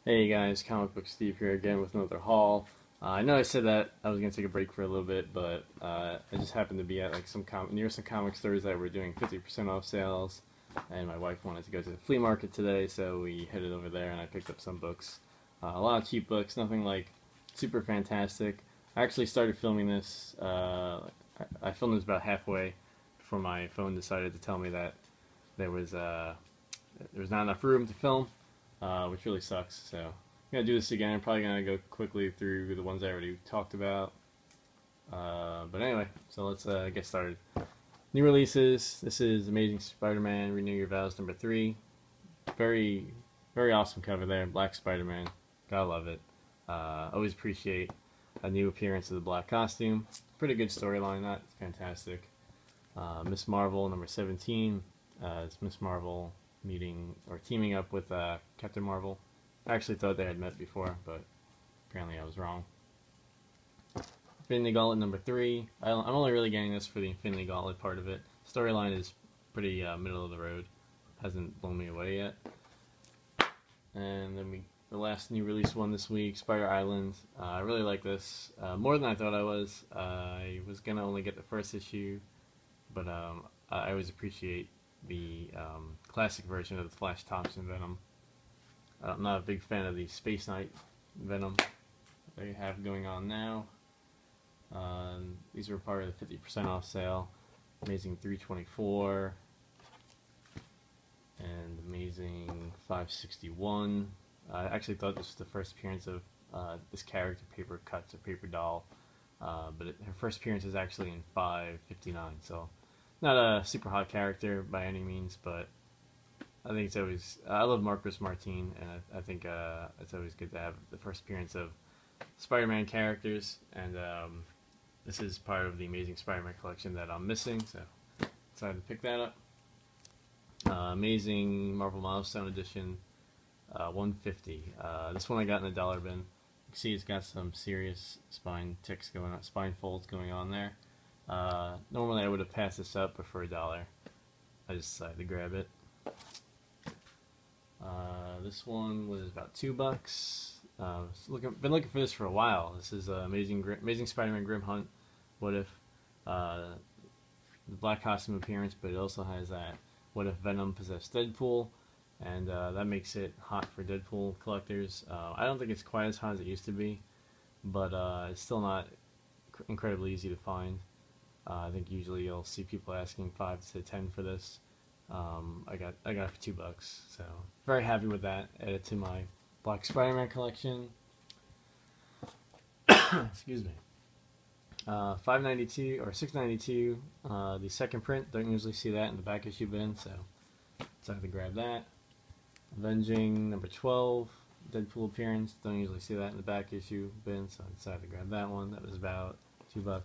Hey guys, Comic Book Steve here again with another haul. I know I said that I was gonna take a break for a little bit, but I just happened to be at like near some comic stores that were doing 50% off sales, and my wife wanted to go to the flea market today, so we headed over there and I picked up some books. A lot of cheap books, nothing like super fantastic. I actually started filming this. I filmed this about halfway before my phone decided to tell me that there was uh, there was not enough room to film, which really sucks. So I'm gonna do this again. I'm probably gonna go quickly through the ones I already talked about. But anyway, so let's get started. New releases. This is Amazing Spider-Man: Renew Your Vows #3. Very, very awesome cover there. Black Spider-Man. Gotta love it. Always appreciate a new appearance of the black costume. Pretty good storyline. Not fantastic. Miss Marvel #17. It's Miss Marvel meeting or teaming up with Captain Marvel. I actually thought they had met before, but apparently I was wrong. Infinity Gauntlet #3. I'm only really getting this for the Infinity Gauntlet part of it. Storyline is pretty middle of the road. Hasn't blown me away yet. And then the last new release one this week, Spider Island. I really like this more than I thought I was. I was gonna only get the first issue, but I always appreciate the classic version of the Flash Thompson Venom. I'm not a big fan of the Space Knight Venom they have going on now. These were part of the 50% off sale. Amazing 324 and Amazing 561. I actually thought this was the first appearance of this character, Paper Cuts, or Paper Doll, but her first appearance is actually in 559, so not a super hot character by any means, but I think it's always, I love Marcus Martin, and I think it's always good to have the first appearance of Spider-Man characters, and this is part of the Amazing Spider-Man collection that I'm missing, so decided to pick that up. Amazing Marvel Milestone Edition 150. This one I got in the dollar bin. You can see it's got some serious spine ticks going on, spine folds going on there. Normally I would have passed this up, but for $1, I just decided to grab it. This one was about $2. Been looking for this for a while. This is Amazing Spider-Man Grim Hunt. What if the black costume appearance, but it also has that what if Venom possessed Deadpool, and that makes it hot for Deadpool collectors. I don't think it's quite as hot as it used to be, but it's still not incredibly easy to find. I think usually you'll see people asking $5 to $10 for this. I got it for $2, so very happy with that. Added to my Black Spider-Man collection. Excuse me. 592 or 692. The second print. Don't usually see that in the back issue bin, so decided to grab that. Avenging #12. Deadpool appearance. Don't usually see that in the back issue bin, so I decided to grab that one. That was about $2.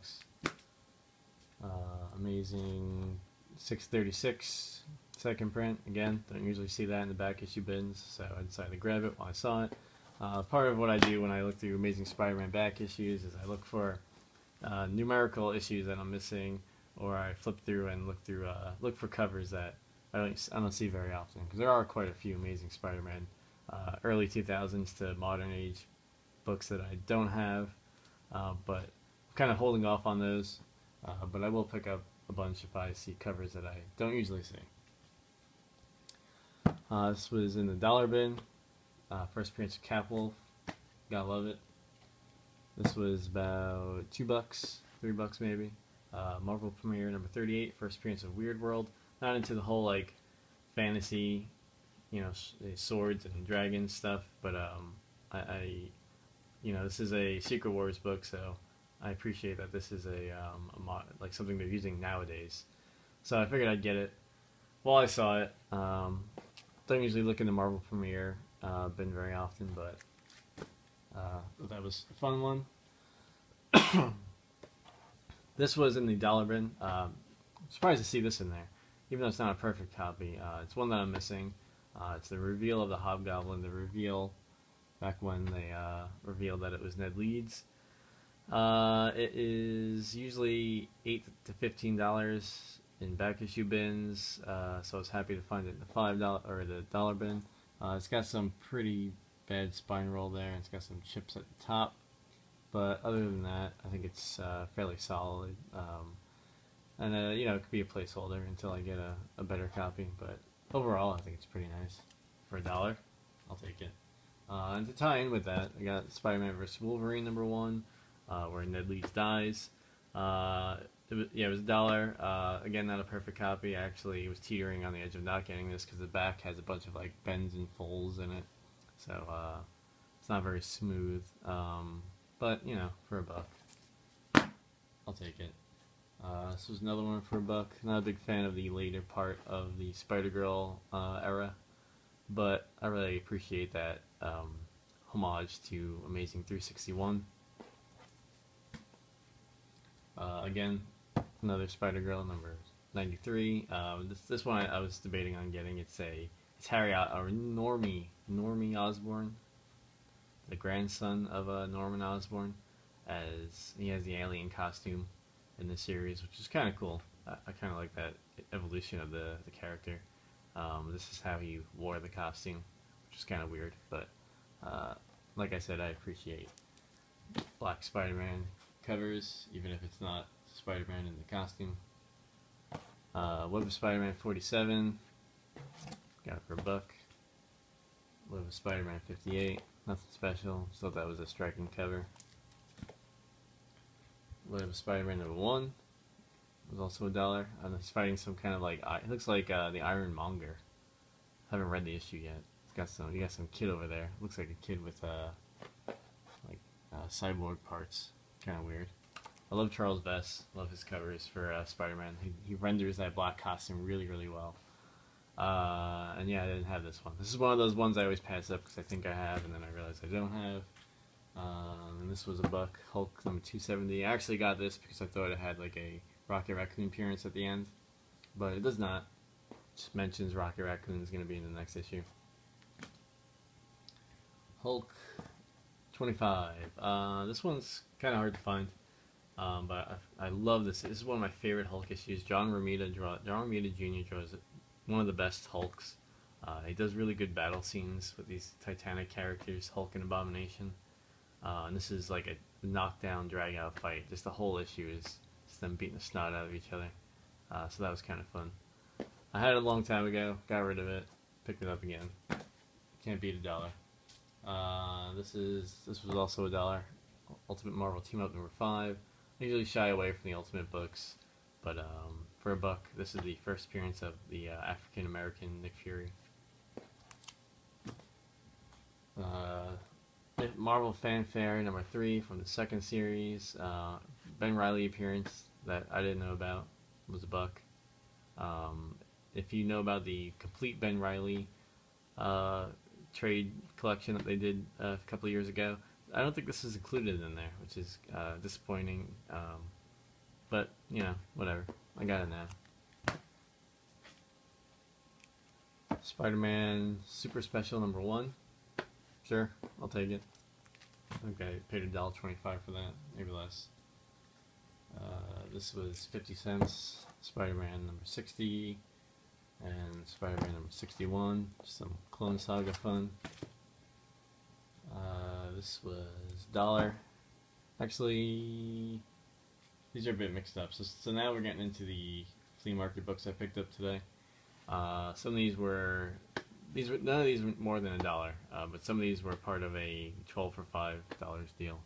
Amazing 636 second print. Again, don't usually see that in the back issue bins, so I decided to grab it while I saw it. Part of what I do when I look through Amazing Spider-Man back issues is I look for numerical issues that I'm missing, or I flip through and look for covers that I don't see very often, because there are quite a few Amazing Spider-Man early 2000s to modern age books that I don't have, but I'm kind of holding off on those. But I will pick up a bunch if I see covers that I don't usually see. This was in the dollar bin. First appearance of Capwolf. Gotta love it. This was about $2, $3 maybe. Marvel Premiere #38. First appearance of Weird World. Not into the whole like fantasy, swords and dragons stuff, but this is a Secret Wars book, so I appreciate that this is like something they're using nowadays. So I figured I'd get it while I saw it. Don't usually look into Marvel Premiere bin very often, but that was a fun one. This was in the dollar bin. Surprised to see this in there, even though it's not a perfect copy. It's one that I'm missing. It's the reveal of the Hobgoblin. The reveal back when they revealed that it was Ned Leeds. It is usually $8 to $15 in back issue bins, so I was happy to find it in the $5 or the dollar bin. It's got some pretty bad spine roll there. It's got some chips at the top, but other than that, I think it's fairly solid. And you know, it could be a placeholder until I get a better copy. But overall, I think it's pretty nice. For $1, I'll take it. And to tie in with that, I got Spider-Man vs. Wolverine #1, where Ned Leeds dies. It was $1. Again, not a perfect copy. I actually was teetering on the edge of not getting this because the back has a bunch of like bends and folds in it, so it's not very smooth. But you know, for $1, I'll take it. This was another one for $1. Not a big fan of the later part of the Spider-Girl era, but I really appreciate that homage to Amazing 361. Again, another Spider-Girl number 93. This one I was debating on getting. It's Harry or Normie Osborn, the grandson of Norman Osborn, as he has the alien costume in the series, which is kind of cool. I kind of like that evolution of the character. This is how he wore the costume, which is kind of weird, but like I said, I appreciate Black Spider-Man covers, even if it's not Spider-Man in the costume. Web of Spider-Man 47, got it for $1. Web of Spider-Man 58, nothing special, just thought that was a striking cover. Web of Spider-Man #1 was also $1. And he's fighting some kind of like, it looks like the Ironmonger. Haven't read the issue yet. You got some kid over there. Looks like a kid with cyborg parts. Kind of weird. I love Charles Vess. Love his covers for Spider-Man. He renders that black costume really, really well. And yeah, I didn't have this one. This is one of those ones I always pass up because I think I have, and then I realize I don't have. And this was $1. Hulk number 270. I actually got this because I thought it had like a Rocket Raccoon appearance at the end, but it does not. It just mentions Rocket Raccoon is going to be in the next issue. Hulk 25. This one's kind of hard to find, but I love this. This is one of my favorite Hulk issues. John Romita Jr. draws one of the best Hulks. He does really good battle scenes with these Titanic characters, Hulk and Abomination. And this is like a knockdown, drag-out fight. Just the whole issue is just them beating the snot out of each other. So that was kind of fun. I had it a long time ago, got rid of it, picked it up again. Can't beat $1. This was also $1. Ultimate Marvel Team Up #5. I usually shy away from the Ultimate books, but for $1, this is the first appearance of the African American Nick Fury. Marvel Fanfare #3 from the second series. Ben Reilly appearance that I didn't know about was $1. If you know about the complete Ben Reilly trade collection that they did a couple of years ago, I don't think this is included in there, which is disappointing. But you know, whatever. I got it now. Spider-Man Super Special #1. Sure, I'll take it. Okay, paid $1.25 for that, maybe less. This was 50 cents. Spider-Man #60 and Spider-Man #61. Some Clone Saga fun. This was $1. Actually, these are a bit mixed up. So now we're getting into the flea market books I picked up today. Some of these were none of these were more than $1, but some of these were part of a 12 for $5 deal,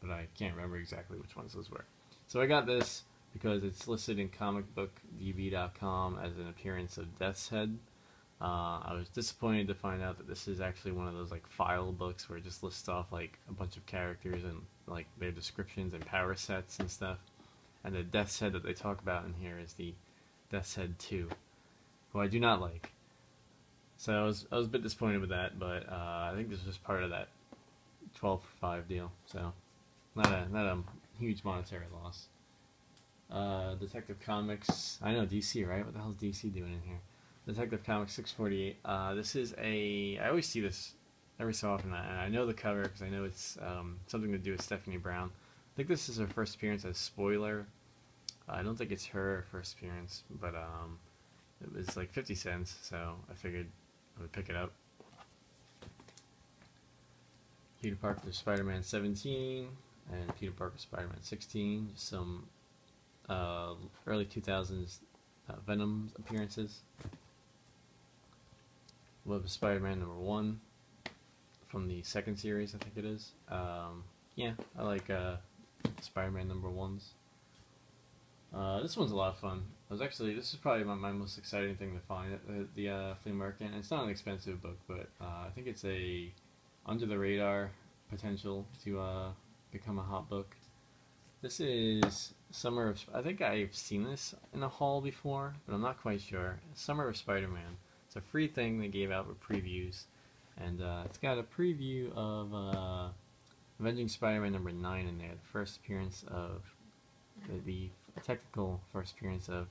but I can't remember exactly which ones those were. So I got this because it's listed in comicbookdb.com as an appearance of Death's Head. I was disappointed to find out that this is actually one of those like file books where it just lists off like a bunch of characters and like their descriptions and power sets and stuff. And the Death's Head that they talk about in here is the Death's Head 2, who I do not like. So I was a bit disappointed with that, but I think this was part of that 12 for $5 deal. So not a huge monetary loss. Detective Comics. I know DC, right? What the hell is DC doing in here? Detective Comics 648. This is I always see this every so often, and I know the cover because I know it's something to do with Stephanie Brown. I think this is her first appearance as Spoiler. I don't think it's her first appearance, but it was like 50 cents, so I figured I would pick it up. Peter Parker Spider-Man 17 and Peter Parker Spider-Man 16. Just some early 2000s Venom appearances. Web of Spider-Man number 1 from the second series, I think it is. Yeah, I like Spider-Man number 1s. This one's a lot of fun. This is probably my most exciting thing to find at the flea market. And it's not an expensive book, but I think it's a under the radar potential to become a hot book. This is Summer of. I think I've seen this in a haul before, but I'm not quite sure. Summer of Spider-Man. It's a free thing they gave out with previews, and it's got a preview of Avenging Spider-Man number 9 in there. The first appearance of the technical first appearance of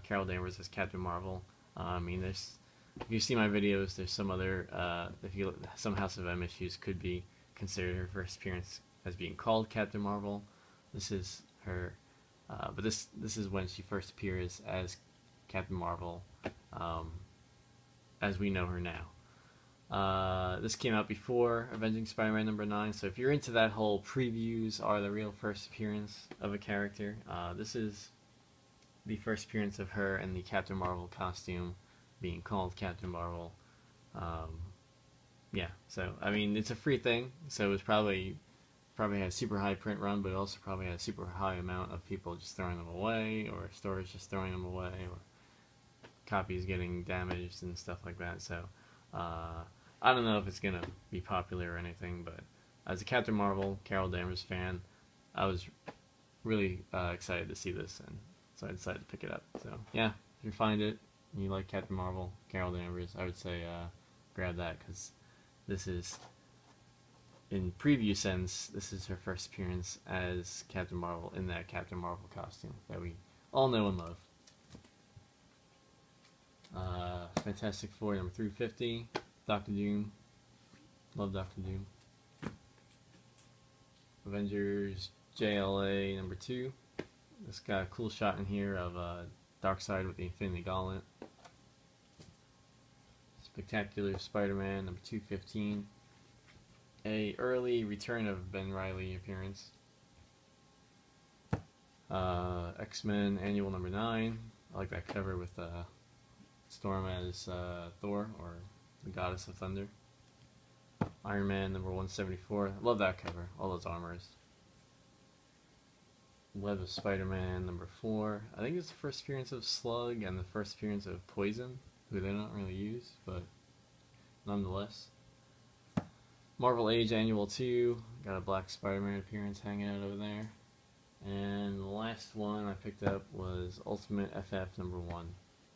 Carol Danvers as Captain Marvel. I mean, if you see my videos, there's some other some House of M issues could be considered her first appearance as being called Captain Marvel. This is her, but this is when she first appears as Captain Marvel, as we know her now. This came out before Avenging Spider-Man number 9, so if you're into that whole previews are the real first appearance of a character, this is the first appearance of her in the Captain Marvel costume, being called Captain Marvel. Yeah, so I mean, it's a free thing, so it was probably had a super high print run, but it also probably had a super high amount of people just throwing them away, or stores just throwing them away, or copies getting damaged and stuff like that. So I don't know if it's gonna be popular or anything, but as a Captain Marvel, Carol Danvers fan, I was really excited to see this, and so I decided to pick it up. So yeah, if you find it and you like Captain Marvel, Carol Danvers, I would say grab that, because this is, in preview sense, this is her first appearance as Captain Marvel in that Captain Marvel costume that we all know and love. Fantastic Four number 350, Doctor Doom, love Doctor Doom. Avengers JLA number 2. This got a cool shot in here of Darkseid with the Infinity Gauntlet. Spectacular Spider-Man number 215. A early return of Ben Reilly appearance. X-Men Annual number 9. I like that cover with Storm as Thor, or the Goddess of Thunder. Iron Man number 174. I love that cover, all those armors. Web of Spider-Man number 4. I think it's the first appearance of Slug and the first appearance of Poison, who they don't really use, but nonetheless. Marvel Age Annual 2. Got a Black Spider-Man appearance hanging out over there. And the last one I picked up was Ultimate FF number 1.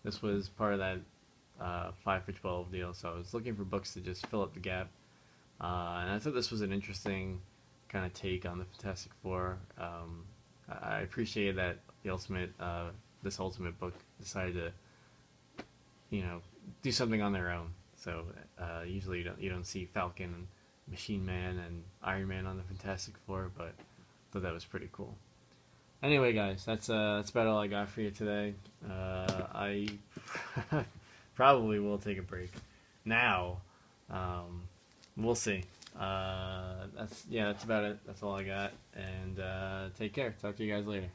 This was part of that 5 for 12 deal, so I was looking for books to just fill up the gap. And I thought this was an interesting kind of take on the Fantastic Four. I appreciated that this Ultimate book decided to, do something on their own. So usually you don't see Falcon and Machine Man and Iron Man on the Fantastic Four, but I thought that was pretty cool. Anyway, guys, that's about all I got for you today. I probably will take a break now. We'll see. That's about it. That's all I got. And take care. Talk to you guys later.